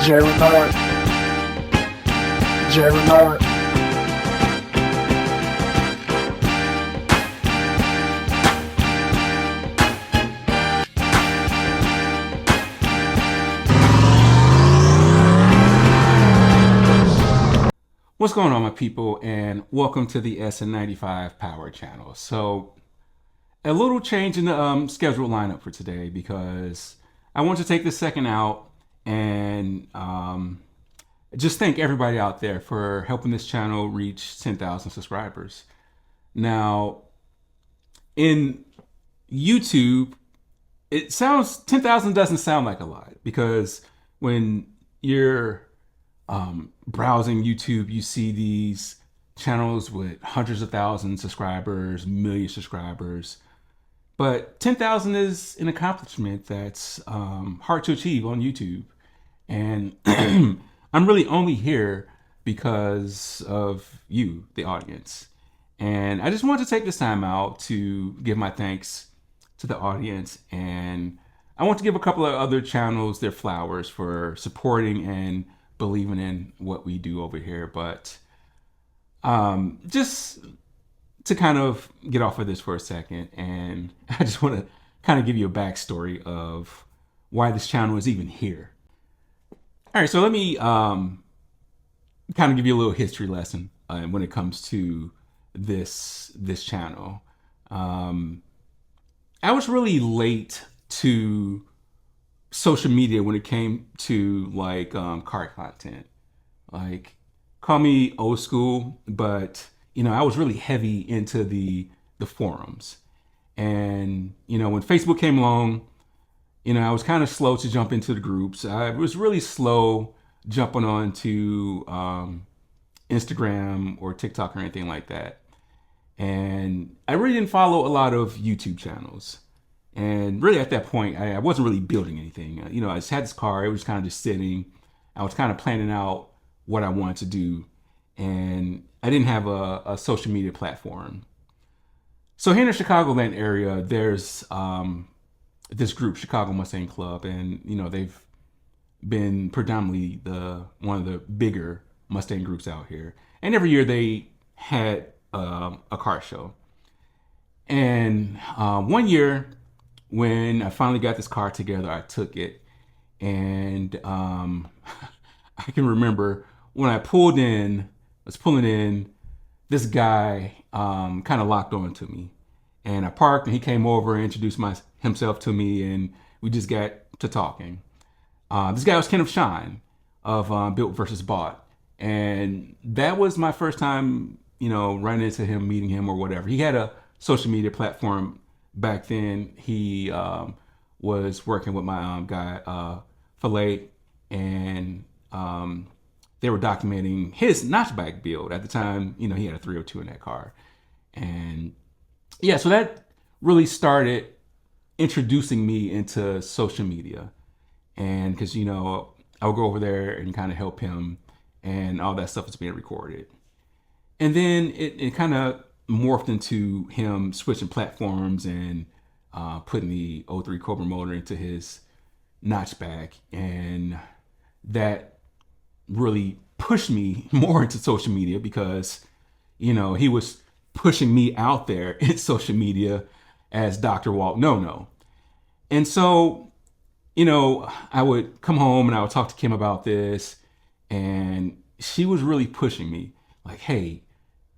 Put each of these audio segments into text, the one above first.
Jerry Nard. Jerry Nard. What's going on, my people, and welcome to the SN95 Power channel. So, a little change in the scheduled lineup for today because I want to take this second out and just thank everybody out there for helping this channel reach 10,000 subscribers. Now, in YouTube, it sounds 10,000 doesn't sound like a lot because when you're browsing YouTube, you see these channels with hundreds of thousands subscribers, million subscribers. But 10,000 is an accomplishment that's hard to achieve on YouTube. And I'm really only here because of you, the audience. And I just wanted to take this time out to give my thanks to the audience. And I want to give a couple of other channels their flowers for supporting and believing in what we do over here. But just to kind of get off of this for a second, and I just want to kind of give you a backstory of why this channel is even here. All right, so let me kind of give you a little history lesson when it comes to this channel. I was really late to social media when it came to like car content. Like, call me old school, but you know, I was really heavy into the forums. And you know, when Facebook came along, you know, I was kind of slow to jump into the groups. I was really slow jumping on to Instagram or TikTok or anything like that. And I really didn't follow a lot of YouTube channels. And really at that point, I wasn't really building anything. You know, I just had this car. It was kind of just sitting. I was kind of planning out what I wanted to do. And I didn't have a social media platform. So here in the Chicagoland area, there's this group, Chicago Mustang Club. And, you know, they've been predominantly one of the bigger Mustang groups out here. And every year they had a car show. And one year, when I finally got this car together, I took it, and I can remember when I pulled in, I was pulling in, this guy kind of locked on to me, and I parked, and he came over and introduced himself to me, and we just got to talking. This guy was Kenneth Shine of Built versus Bought, and that was my first time, you know, running into him, meeting him or whatever. He had a social media platform. Back then, he was working with my guy, Filet, and they were documenting his notchback build. At the time, you know, he had a 302 in that car. And yeah, so that really started introducing me into social media. And because, you know, I would go over there and kind of help him, and all that stuff was being recorded. And then it kind of morphed into him switching platforms and putting the '03 Cobra motor into his notchback, and that really pushed me more into social media because, you know, he was pushing me out there in social media as Dr. Walt No. And so, you know, I would come home and I would talk to Kim about this, and she was really pushing me like, hey,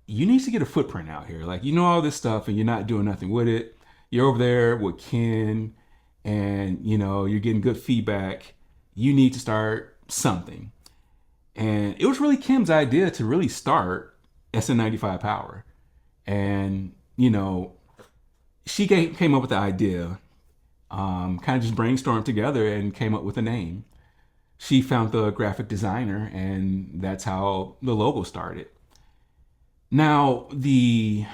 you need to get a footprint out here. Like, you know, all this stuff and you're not doing nothing with it. You're over there with Ken and, you know, you're getting good feedback. You need to start something. And it was really Kim's idea to really start SN95 Power. And, you know, she came up with the idea, kind of just brainstormed together and came up with a name. She found the graphic designer, and that's how the logo started. Now, the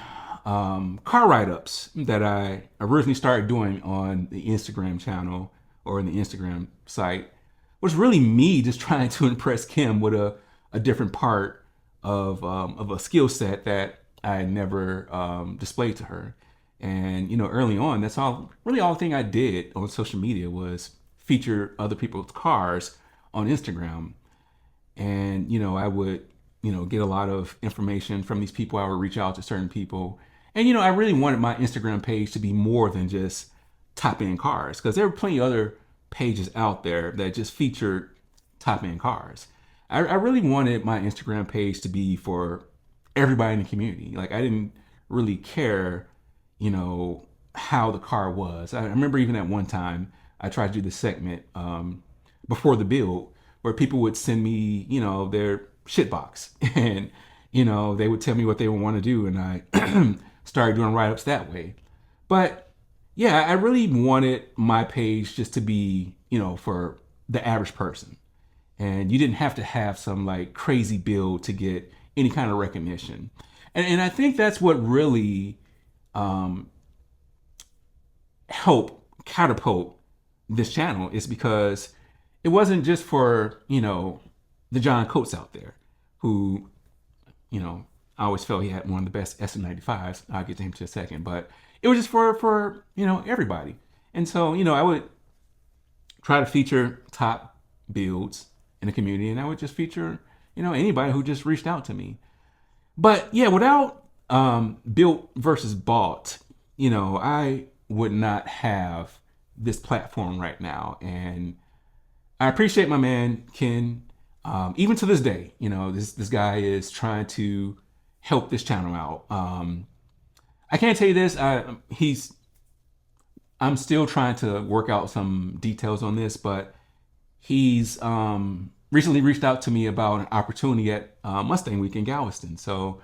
car write-ups that I originally started doing on the Instagram channel or in the Instagram site was really me just trying to impress Kim with a different part of a skill set that I never displayed to her. And, you know, early on, that's all the thing I did on social media was feature other people's cars on Instagram. And, I would, get a lot of information from these people. I would reach out to certain people. And, I really wanted my Instagram page to be more than just top end cars, because there were plenty of other pages out there that just featured top end cars. I really wanted my Instagram page to be for everybody in the community. Like, I didn't really care, how the car was. I remember even at one time I tried to do this segment before the build where people would send me, their shit box and, they would tell me what they would want to do. And I started doing write-ups that way. But yeah, I really wanted my page just to be, for the average person. And you didn't have to have some like crazy build to get any kind of recognition. And I think that's what really helped catapult this channel, is because it wasn't just for, the John Coates out there who, I always felt he had one of the best SN95s. I'll get to him in a second, but it was just for everybody. And so, I would try to feature top builds in the community, and I would just feature, anybody who just reached out to me. But yeah, without built versus bought, I would not have this platform right now. And I appreciate my man Ken. Even to this day, this guy is trying to help this channel out. I can't tell you this. I'm still trying to work out some details on this, but he's recently reached out to me about an opportunity at Mustang Week in Galveston. So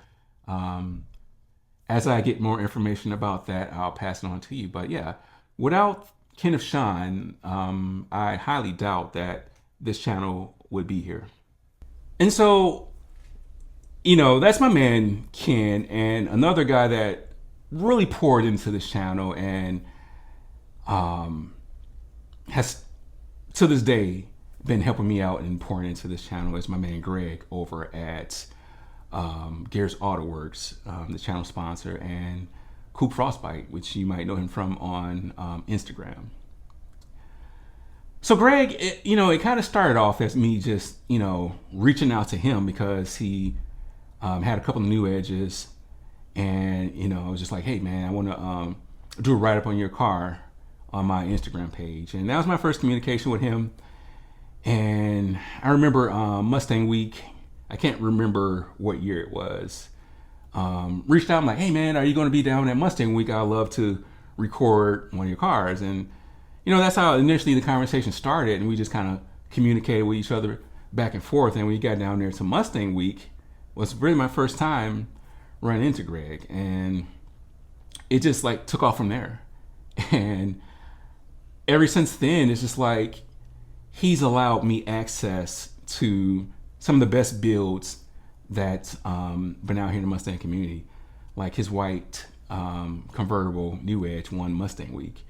as I get more information about that, I'll pass it on to you. But yeah, without Kenneth Shine, I highly doubt that this channel would be here. And so, that's my man Ken, and another guy that really poured into this channel and has to this day been helping me out and pouring into this channel is my man Greg over at Gears Auto Works, the channel sponsor, and Coop Frostbite, which you might know him from on Instagram. So Greg, it kind of started off as me just, reaching out to him because he had a couple of new edges, and, I was just like, hey man, I want to do a write-up on your car on my Instagram page. And that was my first communication with him. And I remember Mustang Week, I can't remember what year it was, reached out, I'm like, hey man, are you going to be down at Mustang Week? I'd love to record one of your cars. And that's how initially the conversation started, and we just kind of communicated with each other back and forth. And when we got down there to Mustang Week, was really my first time running into Greg, and it just like took off from there. And ever since then, it's just like he's allowed me access to some of the best builds that's been out here in the Mustang community, like his white convertible New Edge won Mustang Week.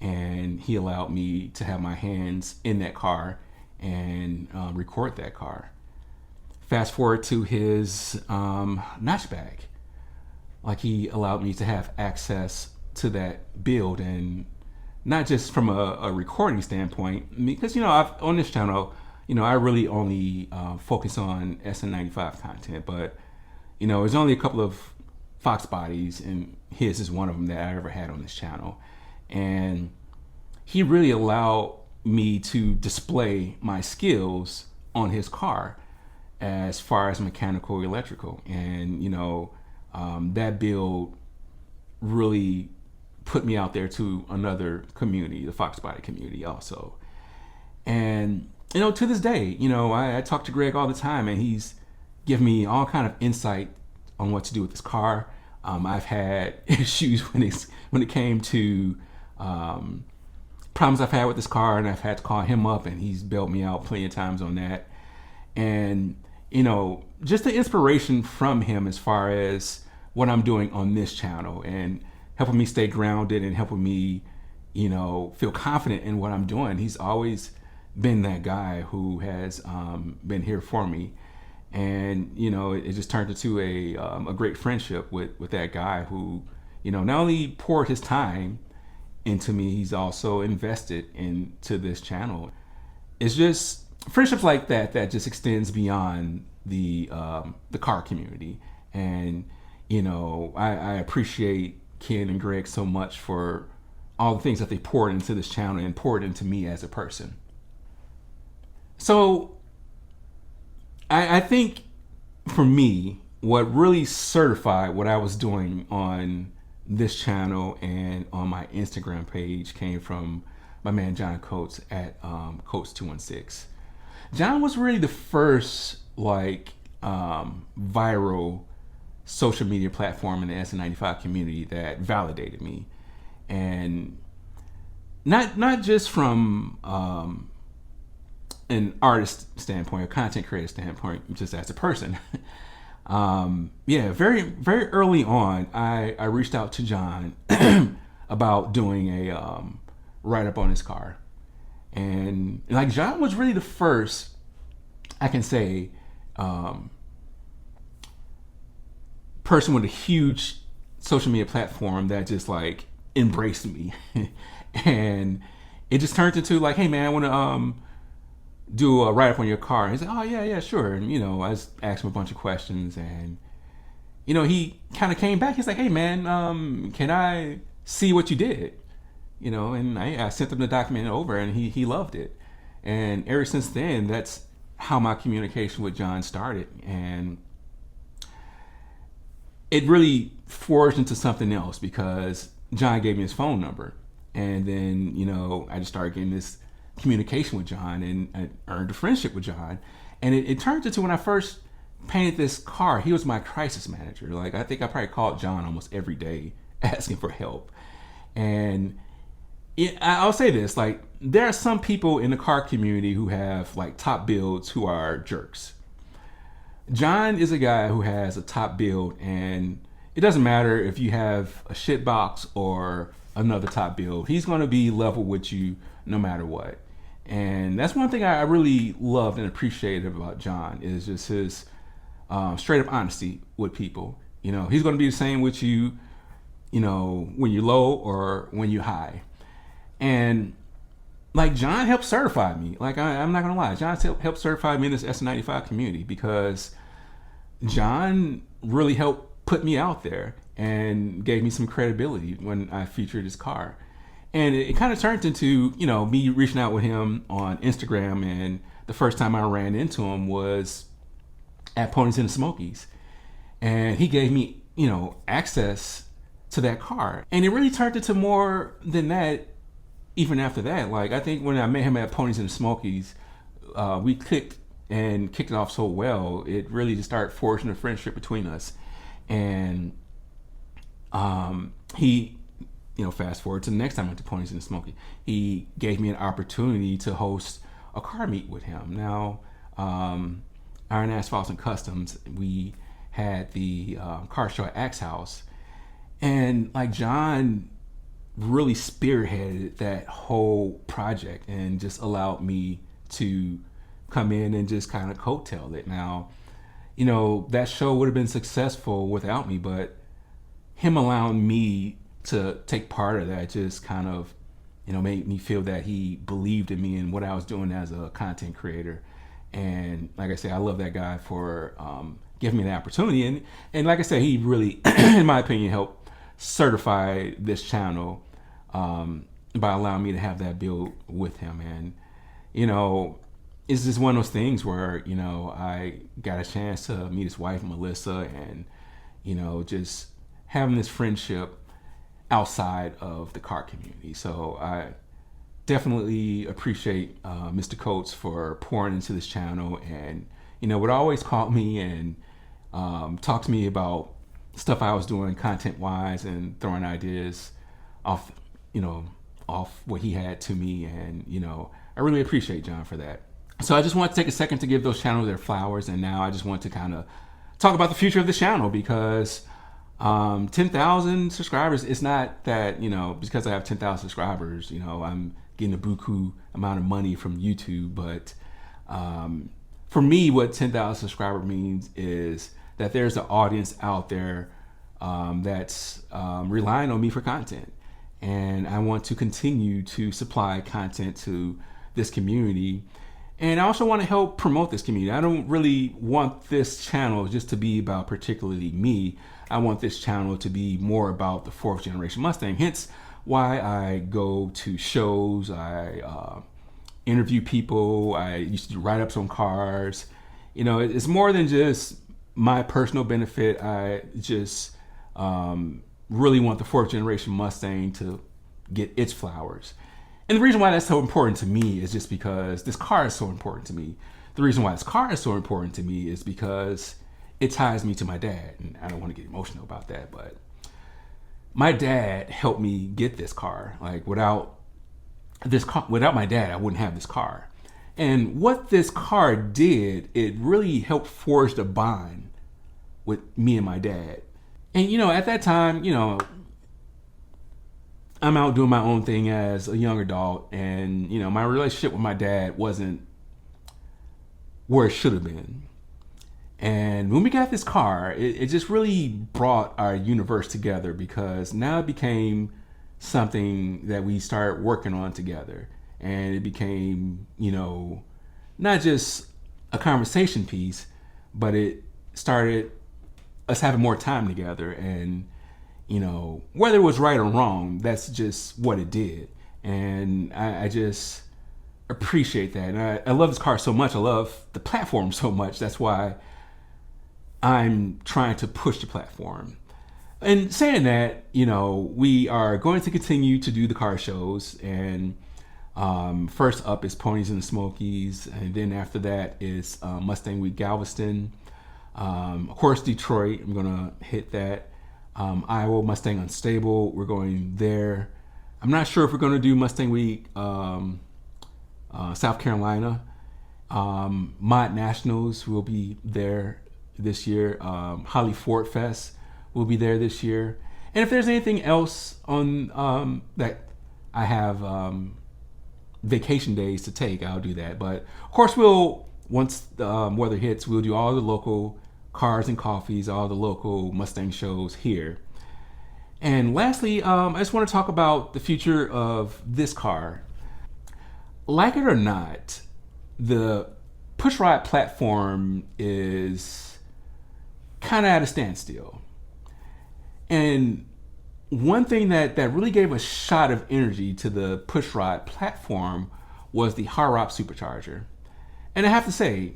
And he allowed me to have my hands in that car and record that car. Fast forward to his notchback. Like, he allowed me to have access to that build, and not just from a recording standpoint, because, on this channel, I really only focus on SN95 content, but, there's only a couple of Foxbodies, and his is one of them that I ever had on this channel. And he really allowed me to display my skills on his car as far as mechanical, electrical. And, that build really put me out there to another community, the Foxbody community also. And, to this day, I talk to Greg all the time, and he's given me all kind of insight on what to do with this car. I've had issues when it came to problems I've had with this car, and I've had to call him up, and he's bailed me out plenty of times on that. And, just the inspiration from him as far as what I'm doing on this channel, and helping me stay grounded and helping me, feel confident in what I'm doing. He's always been that guy who has been here for me. And, it just turned into a great friendship with that guy who, not only poured his time into me, he's also invested into this channel. It's just friendships like that just extends beyond the car community. And I appreciate Ken and Greg so much for all the things that they poured into this channel and poured into me as a person. So I think for me, what really certified what I was doing on this channel and on my Instagram page came from my man John Coates at Coates216. John was really the first viral social media platform in the SN95 community that validated me, and not just from an artist standpoint, a content creator standpoint, just as a person. Very very early on, I reached out to John about doing a write up on his car, and John was really the first, I can say, person with a huge social media platform that just embraced me. And it just turned into hey man, I want to do a write up on your car. He's like, oh yeah, sure. And I just asked him a bunch of questions, and he kind of came back. He's like, hey man, can I see what you did? And I sent him the document over, and he loved it. And ever since then, that's how my communication with John started. And it really forged into something else because John gave me his phone number. And then, I just started getting this communication with John, and I earned a friendship with John. And it turned into, when I first painted this car, he was my crisis manager. I think I probably called John almost every day asking for help. And I'll say this, there are some people in the car community who have top builds who are jerks. John is a guy who has a top build, and it doesn't matter if you have a shit box or another top build. He's going to be level with you no matter what. And that's one thing I really loved and appreciated about John, is just his straight up honesty with people. He's going to be the same with you, when you're low or when you're high. And John helped certify me. I'm not gonna lie, John helped certify me in this SN95 community, because John really helped put me out there and gave me some credibility when I featured his car. And it kind of turned into, me reaching out with him on Instagram. And the first time I ran into him was at Ponies in the Smokies. And he gave me, access to that car. And it really turned into more than that even after that. I think when I met him at Ponies in the Smokies, we clicked and kicked it off so well. It really just started forging a friendship between us. And he, fast forward to the next time I went to Ponies in the Smoky, he gave me an opportunity to host a car meet with him. Now, Iron Asphalts and Customs, we had the car show at Axe House, and John really spearheaded that whole project and just allowed me to come in and just kind of coattail it. Now, that show would have been successful without me, but him allowing me to take part of that just kind of, made me feel that he believed in me and what I was doing as a content creator. And like I said, I love that guy for giving me the opportunity. And like I said, he really, in my opinion, helped certify this channel by allowing me to have that build with him. And, it's just one of those things where, I got a chance to meet his wife, Melissa, and, just having this friendship outside of the car community. So I definitely appreciate Mr. Coates for pouring into this channel, and would always call me and talk to me about stuff I was doing content wise and throwing ideas off what he had to me. And I really appreciate John for that. So I just want to take a second to give those channels their flowers, and now I just want to kind of talk about the future of the channel, because 10,000 subscribers, it's not that, because I have 10,000 subscribers, I'm getting a buku amount of money from YouTube. But for me, what 10,000 subscriber means is that there's an audience out there that's relying on me for content. And I want to continue to supply content to this community. And I also want to help promote this community. I don't really want this channel just to be about particularly me. I want this channel to be more about the 4th generation Mustang. Hence why I go to shows, I interview people, I used to do write-ups on cars. You know, it's more than just my personal benefit. I just really want the 4th generation Mustang to get its flowers. And the reason why that's so important to me is just because this car is so important to me. The reason why this car is so important to me is because it ties me to my dad. And I don't want to get emotional about that, but my dad helped me get this car. Like without my dad, I wouldn't have this car. And what this car did, it really helped forge the bond with me and my dad. And you know, at that time, you know, I'm out doing my own thing as a young adult, and you know, my relationship with my dad wasn't where it should have been. And when we got this car, it just really brought our universe together, because now it became something that we started working on together. And it became, you know, not just a conversation piece, but it started us having more time together. And you know, whether it was right or wrong, that's just what it did. And I just appreciate that. And I love this car so much. I love the platform so much. That's why I'm trying to push the platform. And saying that, you know, we are going to continue to do the car shows. And first up is Ponies in the Smokies. And then after that is Mustang Week Galveston. Of course, Detroit, I'm going to hit that. Iowa Mustang Unstable, we're going there. I'm not sure if we're going to do Mustang Week South Carolina. Mod Nationals will be there this year. Holly Ford Fest will be there this year. And if there's anything else on that I have vacation days to take, I'll do that. But of course, once the weather hits, we'll do all the local cars and coffees, all the local Mustang shows here. And lastly, I just want to talk about the future of this car. Like it or not, the pushrod platform is kind of at a standstill. And one thing that really gave a shot of energy to the pushrod platform was the Harrop Supercharger. And I have to say,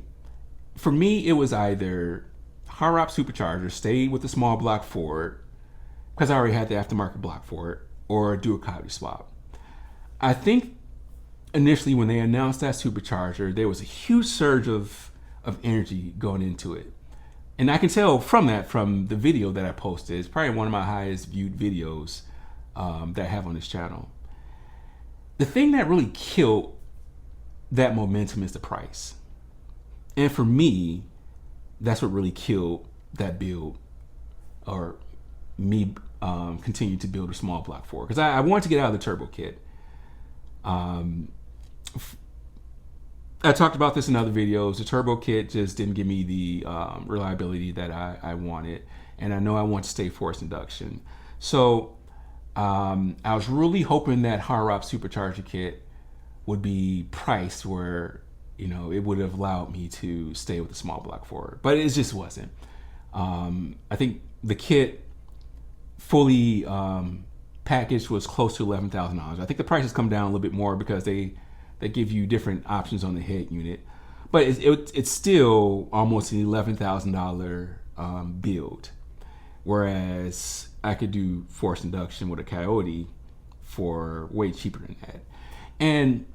for me, it was either Harrop Supercharger, stay with the small block Ford, because I already had the aftermarket block for it, or do a Coyote swap. I think initially when they announced that Supercharger, there was a huge surge of energy going into it. And I can tell from the video that I posted. It's probably one of my highest viewed videos that I have on this channel. The thing that really killed that momentum is the price. And for me, that's what really killed that build, or me continue to build a small block Ford, because I wanted to get out of the turbo kit. I talked about this in other videos. The turbo kit just didn't give me the reliability that I wanted, and I know I want to stay forced induction. So I was really hoping that Harrop Supercharger kit would be priced where, you know, it would have allowed me to stay with the small block Ford, but it just wasn't. I think the kit fully packaged was close to $11,000. I think the price has come down a little bit more because they give you different options on the head unit, but it's still almost an $11,000 build. Whereas I could do forced induction with a Coyote for way cheaper than that. And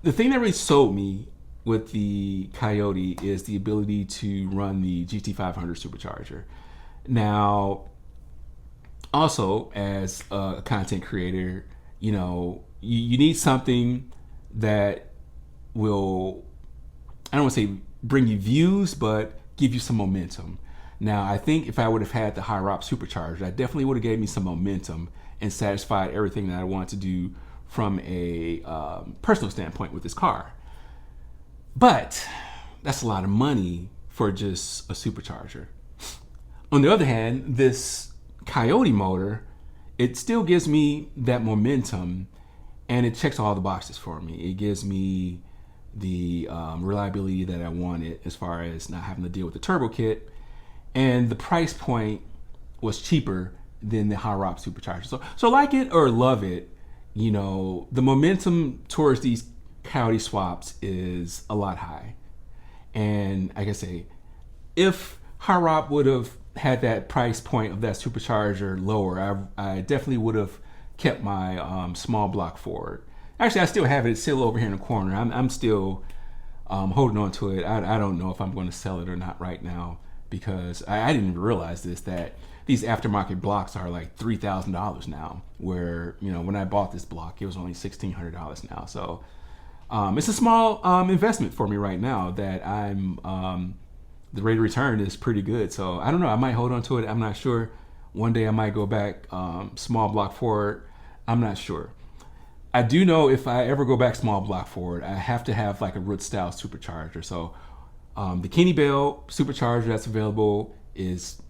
the thing that really sold me with the Coyote is the ability to run the GT500 supercharger. Now, also as a content creator, you know, you need something that will, I don't want to say bring you views, but give you some momentum. Now, I think if I would have had the Harrop Supercharger, that definitely would have gave me some momentum and satisfied everything that I wanted to do from a personal standpoint with this car. But that's a lot of money for just a supercharger. On the other hand, this Coyote motor, it still gives me that momentum, and it checks all the boxes for me. It gives me the reliability that I wanted as far as not having to deal with the turbo kit, and the price point was cheaper than the high rock supercharger. So like it or love it, you know, the momentum towards these Coyote swaps is a lot high. And like I say, if high rock would have had that price point of that supercharger lower, I definitely would have kept my small block Ford. Actually, I still have it. It's still over here in the corner. I'm still holding on to it. I don't know if I'm going to sell it or not right now, because I didn't even realize this, that these aftermarket blocks are like $3,000 now, where, you know, when I bought this block, it was only $1,600 now. So it's a small investment for me right now that the rate of return is pretty good. So I don't know, I might hold on to it. I'm not sure. One day I might go back small block forward. I'm not sure. I do know if I ever go back small block forward, I have to have like a root style supercharger. So the Kenne supercharger that's available is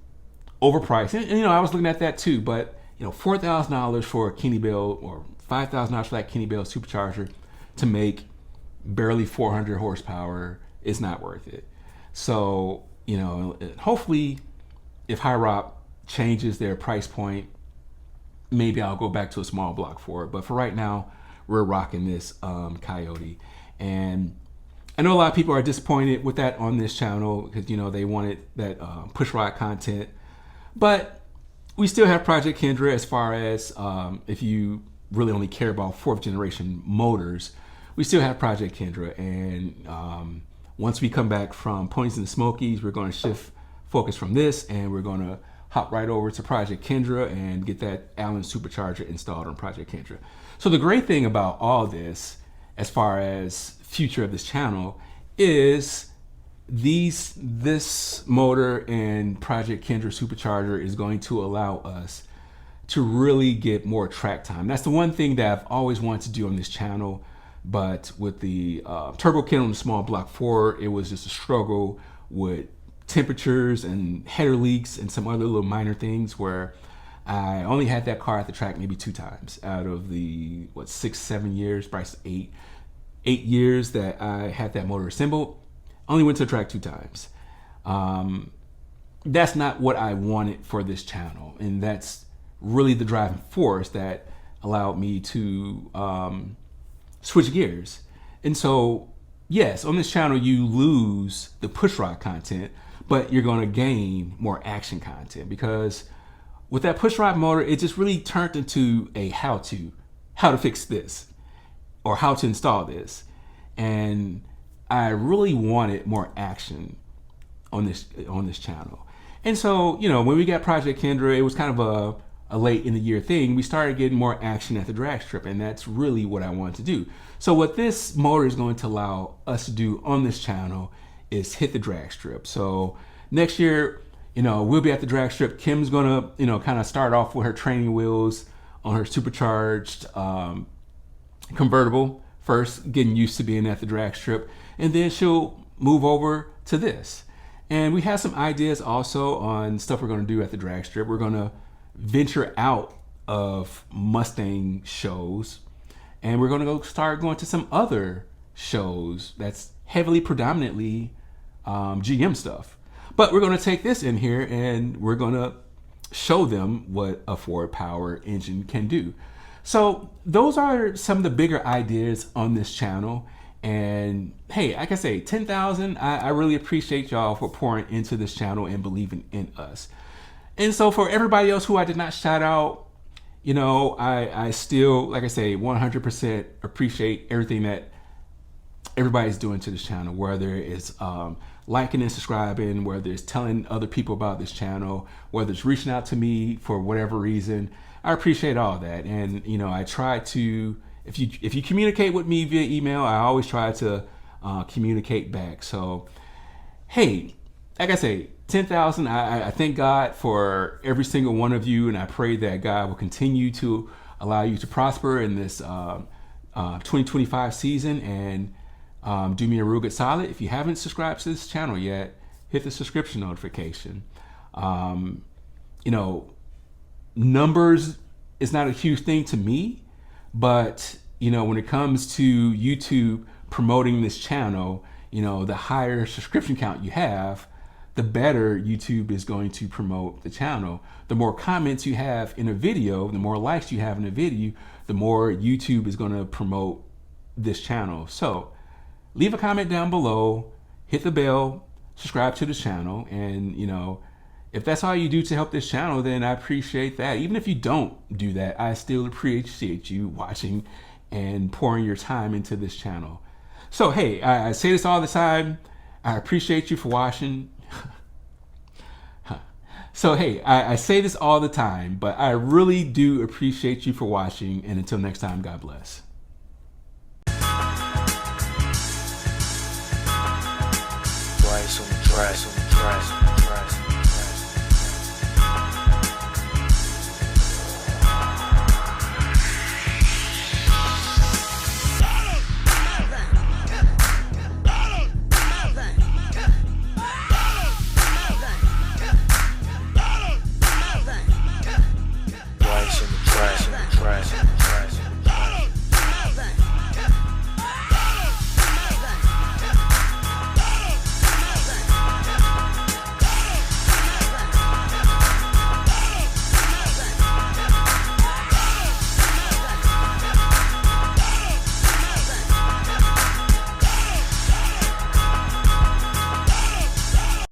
overpriced. And, you know, I was looking at that too, but you know, $4,000 for a Kenne or $5,000 for that Kenne supercharger to make barely 400 horsepower is not worth it. So, you know, hopefully if High Rock changes their price point, maybe I'll go back to a small block for it. But for right now, we're rocking this Coyote. And I know a lot of people are disappointed with that on this channel because, you know, they wanted that push rod content. But we still have Project Kendra as far as if you really only care about 4th generation motors, we still have Project Kendra. And once we come back from Ponies and the Smokies, we're going to shift focus from this and we're going to hop right over to Project Kendra and get that Allen supercharger installed on Project Kendra. So the great thing about all this, as far as future of this channel, is this motor and Project Kendra supercharger is going to allow us to really get more track time. That's the one thing that I've always wanted to do on this channel, but with the turbo kit on the small block 4, it was just a struggle with temperatures and header leaks and some other little minor things, where I only had that car at the track maybe 2 times out of the 6-7 years, probably 8 years that I had that motor assembled. Only went to the track 2 times. That's not what I wanted for this channel, and that's really the driving force that allowed me to switch gears. And so yes, on this channel you lose the push rod content, but you're going to gain more action content, because with that push rod motor, it just really turned into a how to fix this or how to install this. And I really wanted more action on this channel. And so, you know, when we got Project Kendra, it was kind of a late in the year thing. We started getting more action at the drag strip, and that's really what I wanted to do. So what this motor is going to allow us to do on this channel is hit the drag strip. So next year, you know, we'll be at the drag strip. Kim's gonna, you know, kind of start off with her training wheels on her supercharged convertible first, getting used to being at the drag strip, and then she'll move over to this. And we have some ideas also on stuff we're going to do at the drag strip. We're going to venture out of Mustang shows, and we're going to start going to some other shows that's heavily predominantly GM stuff. But we're going to take this in here and we're going to show them what a Ford power engine can do. So those are some of the bigger ideas on this channel. And hey, like I say, 10,000, I really appreciate y'all for pouring into this channel and believing in us. And so for everybody else who I did not shout out, you know, I still, like I say, 100% appreciate everything that everybody's doing to this channel, whether it's liking and subscribing, whether it's telling other people about this channel, whether it's reaching out to me for whatever reason. I appreciate all that. And, you know, I try to, if you communicate with me via email, I always try to communicate back. So, hey, like I say, 10,000, I thank God for every single one of you, and I pray that God will continue to allow you to prosper in this 2025 season. And do me a real good solid. If you haven't subscribed to this channel yet, hit the subscription notification. You know, numbers is not a huge thing to me, but you know, when it comes to YouTube promoting this channel, you know, the higher subscription count you have, the better YouTube is going to promote the channel. The more comments you have in a video, the more likes you have in a video, the more YouTube is going to promote this channel. So leave a comment down below, hit the bell, subscribe to the channel, and you know, if that's all you do to help this channel, then I appreciate that. Even if you don't do that, I still appreciate you watching and pouring your time into this channel. So hey, I say this all the time, I appreciate you for watching. So hey, I say this all the time, but I really do appreciate you for watching, and until next time, God bless. Twice on the track.